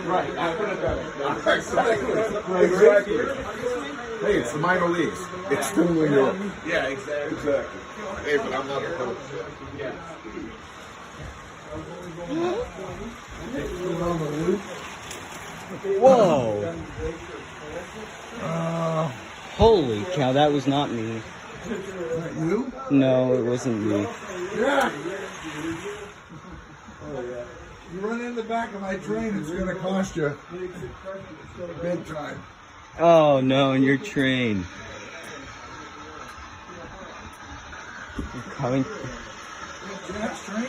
Right. I put it that way. Exactly. Hey, it's the minor leagues. It's still New York. Yeah, exactly. Hey, but I'm not a coach. Yeah. Whoa! Holy cow, that was not me. You? No, it wasn't me. Yeah. You run in the back of my train, it's going to cost you big time. Oh no, in your train. You're coming. Jack's train?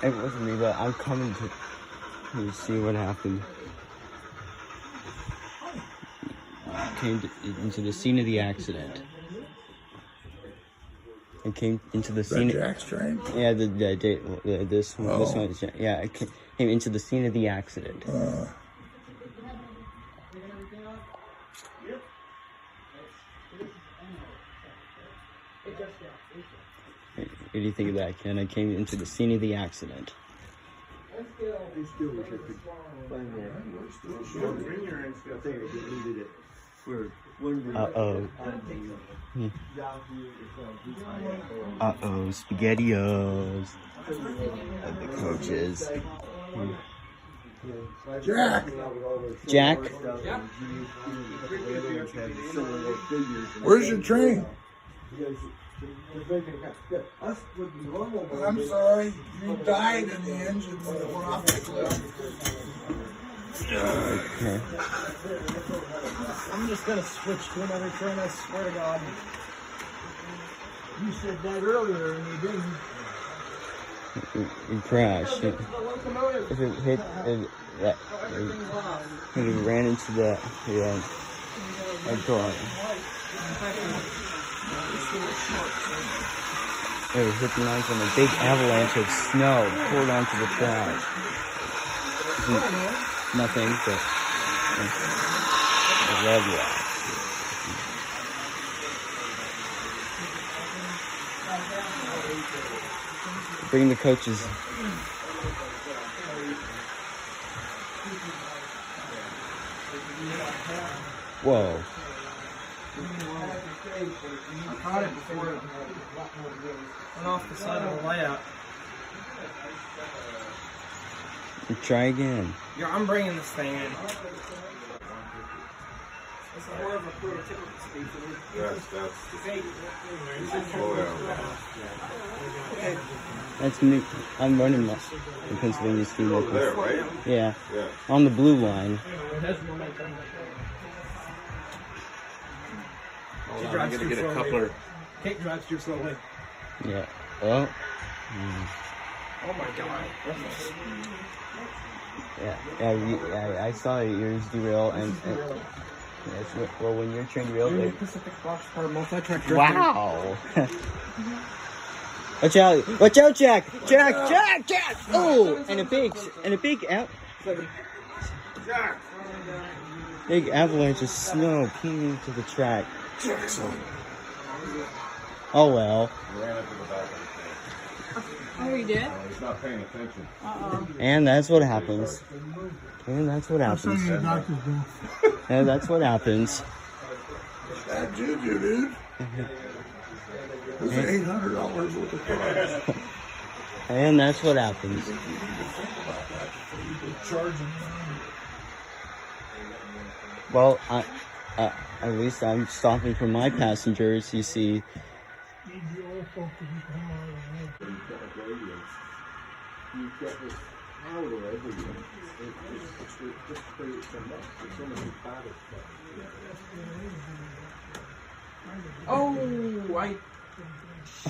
It wasn't me, but I'm coming to see what happened. Came into the scene of the accident. I came into the scene. Jack's train? Yeah, this one. This one. Yeah, I came into the scene of the accident. What do you think of that, Ken? I came into the scene of the accident. Uh-oh. Uh-oh, SpaghettiOs. The coaches. Jack? Where's your train? I'm sorry, you died in the engine when it went off the cliff. Okay. I'm just gonna switch to another train, I swear to God. You said that earlier and you didn't. It crashed. If it hit that, it ran into the door. It was hit the lines when a big avalanche of snow poured onto the track. Nothing but a red rock. Bring the coaches. Whoa. I caught it before it went off the side of the layout. Try again. Yeah, I'm bringing this thing in. This is more of a prototypical speed for me. That's me. I'm running the Pennsylvania Steam Local. There, right? Yeah. On the blue line. She drives too slowly. Kate drives too slowly. Yeah. Oh. Oh my God. Yeah. I saw yours derail and well, when your train derailed. Pacific Boxcar multi-track drifter. Wow. Watch out! Watch out, Jack! Jack! Oh, and a big avalanche of snow came into the track. Oh well. Oh, you did? He's not paying attention. And that's what happens. And that's what happens. That juju, dude. It's $800 worth of cars. And that's what happens. Well, at least I'm stopping for my passengers, you see.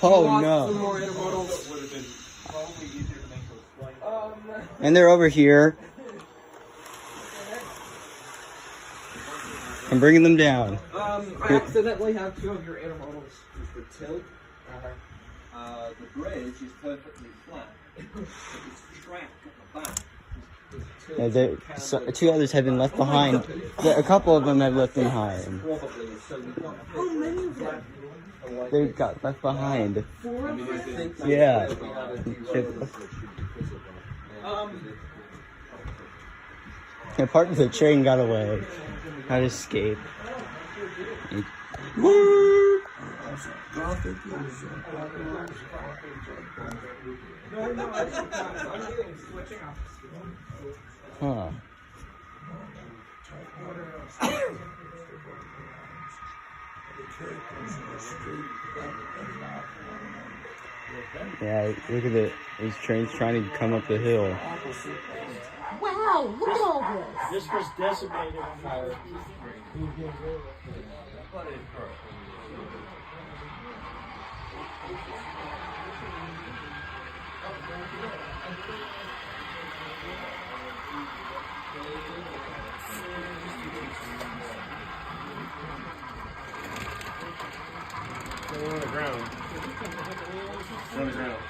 Oh no. some more intermodals. And they're over here. I'm bringing them down. I accidentally have two of your intermodals. The tilt, the bridge is perfectly flat. It's track at the back. Two others have been left behind. A couple of them have left behind. They got left behind. Yeah. Yeah, part of the train got away. Had to escape. Huh. Yeah, look at it. These trains trying to come up the hill. Wow, look at all this. This was decimated on fire. They're on the ground. They're on the ground.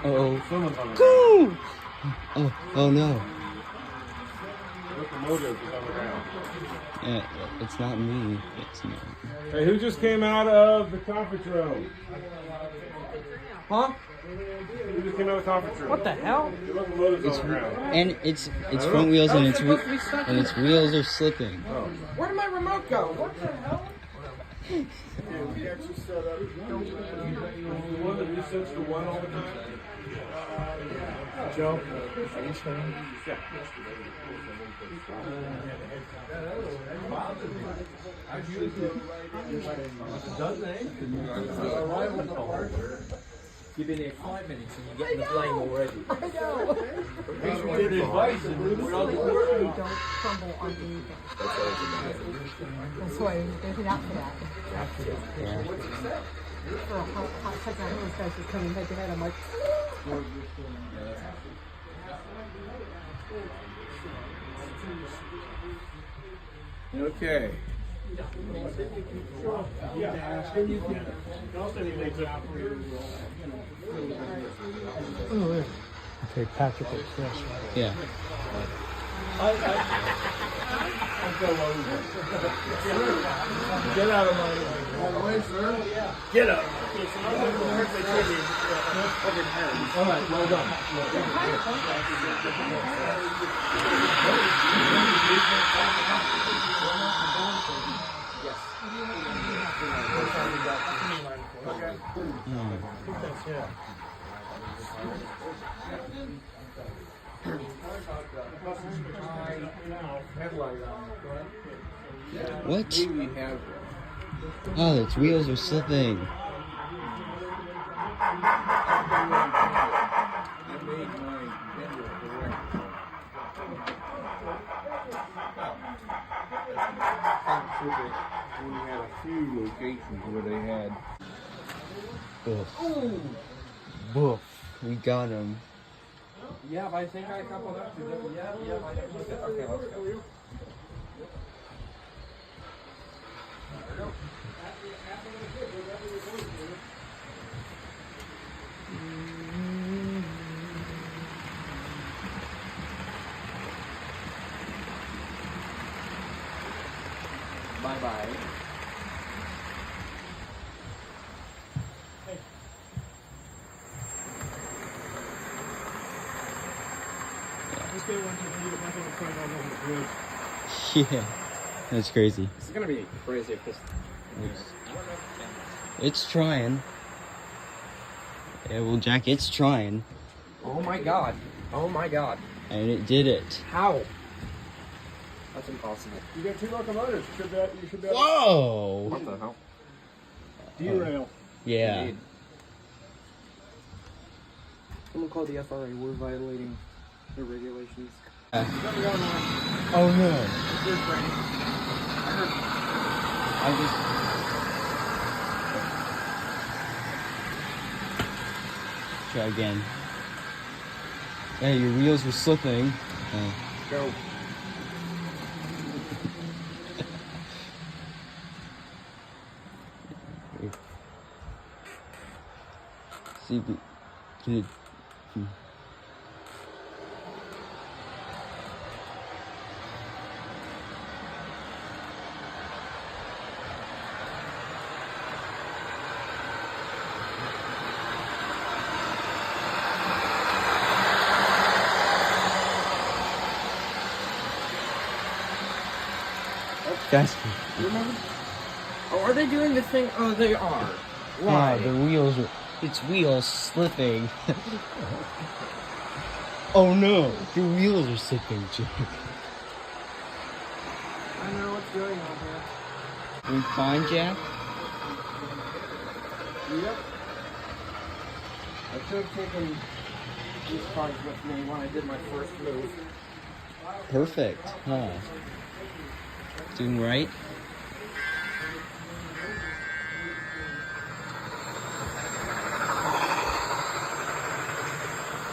Uh-oh. Someone's on the ground. Oh no. Locomotive is on the ground. Yeah, it's not me. It's not. Hey, who just came out of the conference room? Huh? Who just came out of the conference room? What the hell? The locomotive's on the ground. And it's front wheels and its wheels are slipping. Where did my remote go? What the hell? We actually set up the one that resets to one all the time. Joe, are you staying? Yeah. You've been here 5 minutes and you're getting the blame already. I know. Don't crumble on anything. That's why there's an out for that. Yeah. For a hot second, I was supposed to come and take it out. I'm like, Okay. Okay, Patrick is fresh. Yeah. Get out of my way, sir. Get up. All right, well done. What? Oh, its wheels are slipping. We had a few locations where they had. Boof. Boof. We got him. Yeah, but I think I coupled up to them. Yeah, I don't look at. Okay, let's go. Bye-bye. Yeah. That's crazy. This is gonna be crazy if this. It's trying. Yeah, well, Jack, it's trying. Oh my god. Oh my god. And it did it. How? That's impossible. You got 2 locomotives. You should be able Whoa! What the hell? derail. Yeah. Indeed. Someone called the FRA. We're violating the regulations. Oh no. I just. Try again. Yeah, your wheels were slipping. Go. See, can you? That's Remember? Oh, are they doing the thing? Oh, they are. wow. Why? The wheels. Its wheels slipping. Oh no! Your wheels are slipping, Jake. I don't know what's going on here. We fine, Jack? Yep. I should have taken these cards with me when I did my first move. Perfect, huh? Doing right?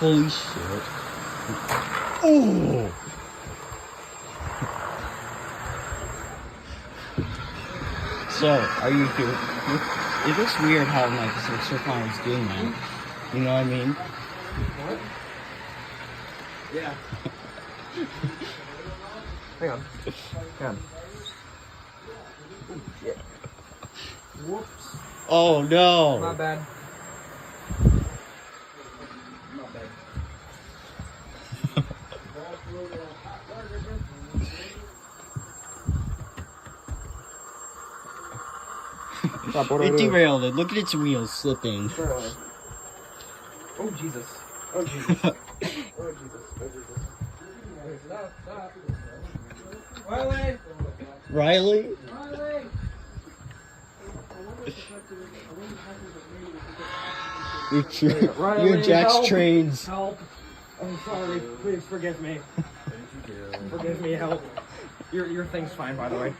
Holy shit. Oh! So, are you here? It looks weird how like Sir Connor's doing that. You know what I mean? What? Yeah. Hang on. Hang on. Oh, shit. Whoops. Oh no! My bad. My bad. Stop, what do I It do? derailed it. Look at its wheels slipping. Surely. Oh, Jesus. Oh, Jesus. Oh, Jesus. Oh, Jesus. Hey, stop, stop. Riley! Riley? Riley! You're Jack's help. trains. Help! I'm sorry. Please forgive me. Forgive me. Help. Your thing's fine, by the way.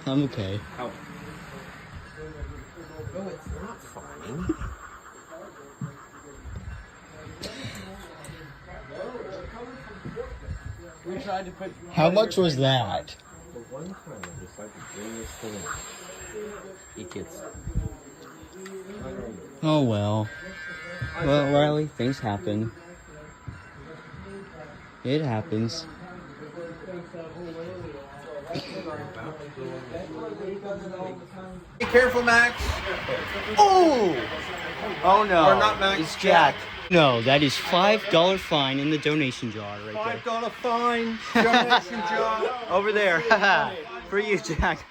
I'm okay. Help. No, it's not fine. We tried to put. How much was that? The one time I decided to bring this thing up, it gets. Oh well. Well, Riley, things happen. It happens. Be careful, Max. Oh! Oh no. Or not Max, It's Jack. No, that is $5 fine in the donation jar right there. $5 fine. Donation jar. Over there. For you, Jack.